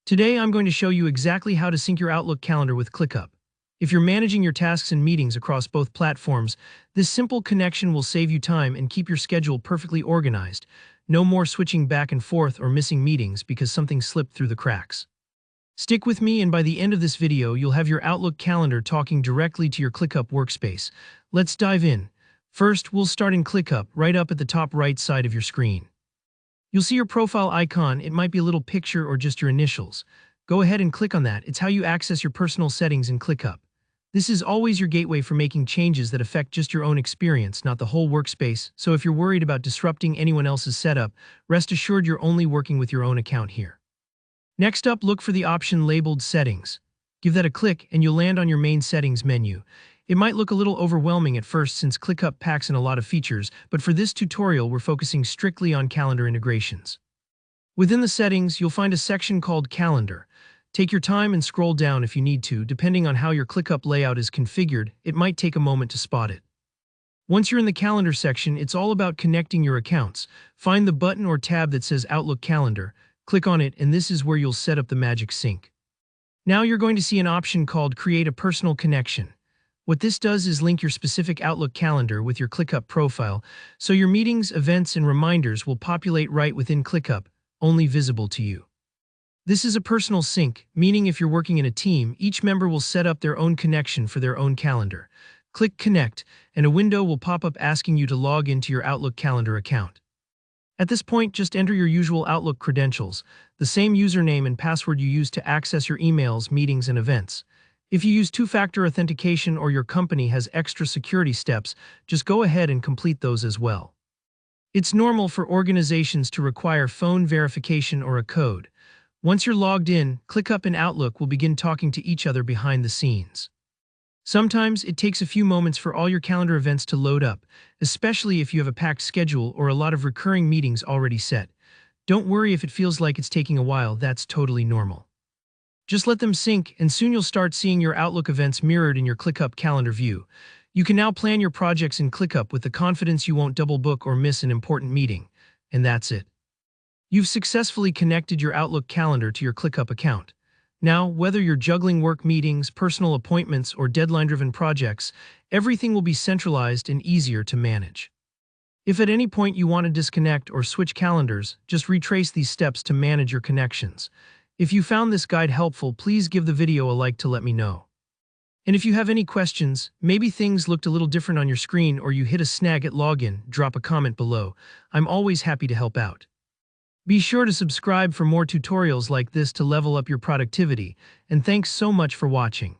Today, I'm going to show you exactly how to sync your Outlook calendar with ClickUp. If you're managing your tasks and meetings across both platforms, this simple connection will save you time and keep your schedule perfectly organized. No more switching back and forth or missing meetings because something slipped through the cracks. Stick with me, and by the end of this video, you'll have your Outlook calendar talking directly to your ClickUp workspace. Let's dive in. First, we'll start in ClickUp, right up at the top right side of your screen. You'll see your profile icon. It might be a little picture or just your initials. Go ahead and click on that. It's how you access your personal settings in ClickUp. This is always your gateway for making changes that affect just your own experience, not the whole workspace. So if you're worried about disrupting anyone else's setup, rest assured you're only working with your own account here. Next up, look for the option labeled Settings. Give that a click and you'll land on your main settings menu. It might look a little overwhelming at first since ClickUp packs in a lot of features, but for this tutorial we're focusing strictly on calendar integrations. Within the settings, you'll find a section called Calendar. Take your time and scroll down if you need to. Depending on how your ClickUp layout is configured, it might take a moment to spot it. Once you're in the Calendar section, it's all about connecting your accounts. Find the button or tab that says Outlook Calendar, click on it, and this is where you'll set up the magic sync. Now you're going to see an option called Create a Personal Connection. What this does is link your specific Outlook calendar with your ClickUp profile, so your meetings, events, and reminders will populate right within ClickUp, only visible to you. This is a personal sync, meaning if you're working in a team, each member will set up their own connection for their own calendar. Click Connect, and a window will pop up asking you to log into your Outlook calendar account. At this point, just enter your usual Outlook credentials, the same username and password you use to access your emails, meetings, and events. If you use two-factor authentication or your company has extra security steps, just go ahead and complete those as well. It's normal for organizations to require phone verification or a code. Once you're logged in, ClickUp and Outlook will begin talking to each other behind the scenes. Sometimes it takes a few moments for all your calendar events to load up, especially if you have a packed schedule or a lot of recurring meetings already set. Don't worry if it feels like it's taking a while, that's totally normal. Just let them sync, and soon you'll start seeing your Outlook events mirrored in your ClickUp calendar view. You can now plan your projects in ClickUp with the confidence you won't double book or miss an important meeting. And that's it. You've successfully connected your Outlook calendar to your ClickUp account. Now, whether you're juggling work meetings, personal appointments, or deadline-driven projects, everything will be centralized and easier to manage. If at any point you want to disconnect or switch calendars, just retrace these steps to manage your connections. If you found this guide helpful, please give the video a like to let me know. And if you have any questions, maybe things looked a little different on your screen or you hit a snag at login, drop a comment below. I'm always happy to help out. Be sure to subscribe for more tutorials like this to level up your productivity, and thanks so much for watching.